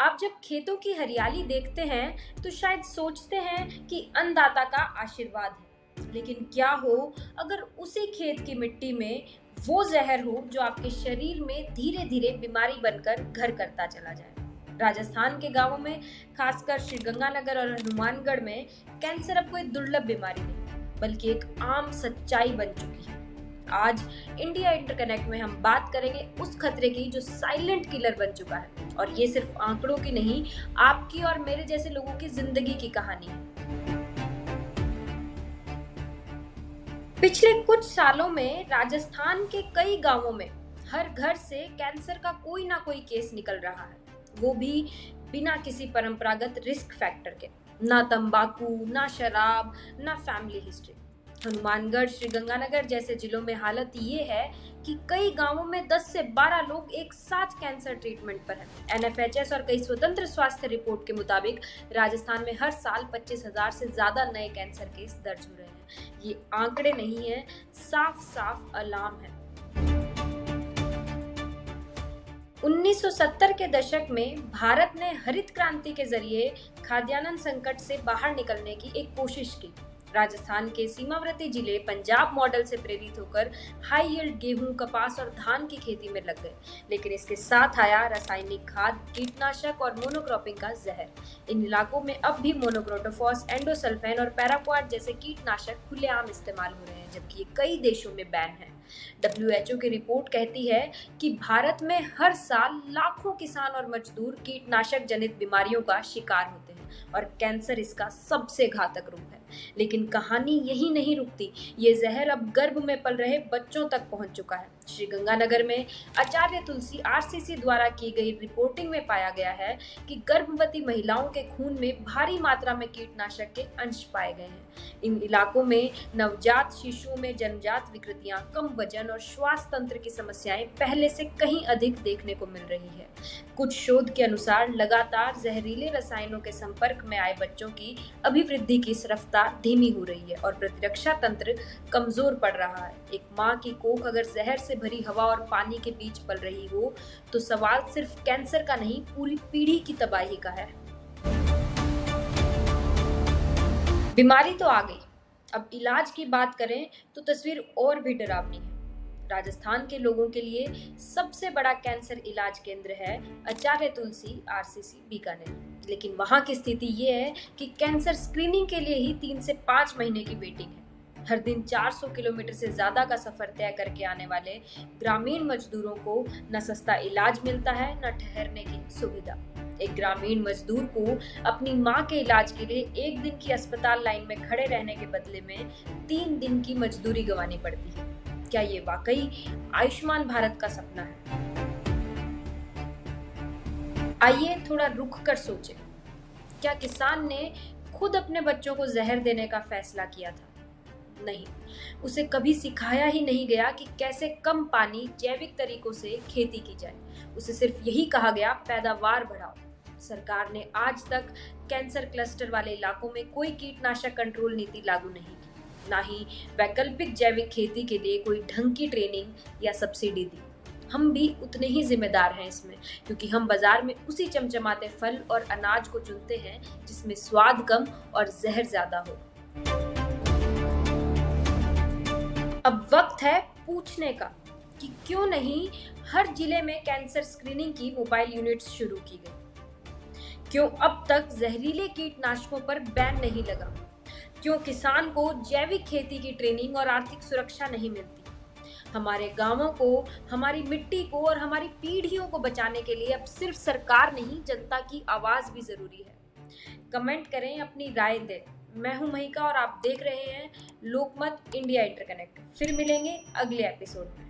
आप जब खेतों की हरियाली देखते हैं तो शायद सोचते हैं कि अन्नदाता का आशीर्वाद है, लेकिन क्या हो अगर उसी खेत की मिट्टी में वो जहर हो जो आपके शरीर में धीरे धीरे बीमारी बनकर घर करता चला जाए। राजस्थान के गांवों में, खासकर श्रीगंगानगर और हनुमानगढ़ में, कैंसर अब कोई दुर्लभ बीमारी नहीं बल्कि एक आम सच्चाई बन चुकी है। आज इंडिया इंटरकनेक्ट में हम बात करेंगे उस खतरे की जो साइलेंट किलर बन चुका है, और ये सिर्फ आंकड़ों की नहीं, आपकी और मेरे जैसे लोगों की जिंदगी की कहानी है। पिछले कुछ सालों में राजस्थान के कई गांवों में हर घर से कैंसर का कोई ना कोई केस निकल रहा है, वो भी बिना किसी परंपरागत रिस्क फैक्टर के। ना तंबाकू, ना शराब, ना फैमिली हिस्ट्री। हनुमानगढ़, श्रीगंगानगर जैसे जिलों में हालत ये है कि कई गांवों में 10 से 12 लोग एक साथ कैंसर ट्रीटमेंट पर हैं। एनएफएचएस और कई स्वतंत्र स्वास्थ्य रिपोर्ट के मुताबिक राजस्थान में हर साल 25,000 से ज्यादा नए कैंसर केस दर्ज हो रहे हैं। ये आंकड़े नहीं है, साफ साफ अलार्म है। 1970 के दशक में भारत ने हरित क्रांति के जरिए खाद्यान्न संकट से बाहर निकलने की एक कोशिश की। राजस्थान के सीमावर्ती जिले पंजाब मॉडल से प्रेरित होकर हाई यील्ड गेहूं, कपास और धान की खेती में लग गए, लेकिन इसके साथ आया रासायनिक खाद, कीटनाशक और मोनोक्रॉपिंग का जहर। इन इलाकों में अब भी मोनोक्रोटोफॉस, एंडोसल्फान और पैराक्वाट जैसे कीटनाशक खुलेआम इस्तेमाल हो रहे हैं, जबकि ये कई देशों में बैन है। WHO की रिपोर्ट कहती है कि भारत में हर साल लाखों किसान और मजदूर कीटनाशक जनित बीमारियों का शिकार होते हैं, और कैंसर इसका सबसे घातक रूप है। लेकिन कहानी यही नहीं रुकती, ये जहर अब गर्भ में पल रहे बच्चों तक पहुंच चुका है। श्रीगंगानगर में आचार्य तुलसी RCC द्वारा की गई रिपोर्टिंग में पाया गया है कि गर्भवती महिलाओं के खून में भारी मात्रा में कीटनाशक के अंश पाए गए हैं। इन इलाकों में नवजात शिशुओं में जन्मजात विकृतियां, कम वजन और श्वास तंत्र की समस्याएं पहले से कहीं अधिक देखने को मिल रही है। कुछ शोध के अनुसार लगातार जहरीले रसायनों के संपर्क में आए बच्चों की अभिवृद्धि की रफ्तार धीमी हो रही है और प्रतिरक्षा तंत्र कमजोर पड़ रहा है। एक माँ की कोख अगर जहर से भरी हवा और पानी के बीच पल रही हो तो सवाल सिर्फ कैंसर का नहीं, पूरी पीढ़ी की तबाही का है। बीमारी तो आ गई, अब इलाज की बात करें तो तस्वीर और भी डरावनी है। राजस्थान के लोगों के लिए सबसे बड़ा कैंसर इलाज केंद्र है आचार्य तुलसी RCC बीकानेर, लेकिन वहां की स्थिति ये है कि कैंसर स्क्रीनिंग के लिए ही 3 से 5 महीने की वेटिंग है। हर दिन 400 किलोमीटर से ज्यादा का सफर तय करके आने वाले ग्रामीण मजदूरों को न सस्ता इलाज मिलता है, न ठहरने की सुविधा। एक ग्रामीण मजदूर को अपनी मां के इलाज के लिए 1 दिन की अस्पताल लाइन में खड़े रहने के बदले में 3 दिन की मजदूरी गंवानी पड़ती है। क्या ये वाकई आयुष्मान भारत का सपना है? आइए थोड़ा रुक कर सोचें। क्या किसान ने खुद अपने बच्चों को जहर देने का फैसला किया था? नहीं, उसे कभी सिखाया ही नहीं गया कि कैसे कम पानी, जैविक तरीकों से खेती की जाए। उसे सिर्फ यही कहा गया, पैदावार बढ़ाओ। सरकार ने आज तक कैंसर क्लस्टर वाले इलाकों में कोई कीटनाशक कंट्रोल नीति लागू नहीं की, ना ही वैकल्पिक जैविक खेती के लिए कोई ढंग की ट्रेनिंग या सब्सिडी दी। हम भी उतने ही जिम्मेदार हैं इसमें, क्योंकि हम बाजार में उसी चमचमाते फल और अनाज को चुनते हैं जिसमें स्वाद कम और जहर ज्यादा हो। अब वक्त है पूछने का कि क्यों नहीं हर जिले में कैंसर स्क्रीनिंग की मोबाइल यूनिट्स शुरू की गई? क्यों अब तक जहरीले कीटनाशकों पर बैन नहीं लगा? क्यों किसान को जैविक खेती की ट्रेनिंग और आर्थिक सुरक्षा नहीं मिलती? हमारे गांवों को, हमारी मिट्टी को और हमारी पीढ़ियों को बचाने के लिए अब सिर्फ सरकार नहीं, जनता की आवाज भी जरूरी है। कमेंट करें, अपनी राय दें। मैं हूं महिका और आप देख रहे हैं लोकमत इंडिया इंटरकनेक्ट। फिर मिलेंगे अगले एपिसोड में।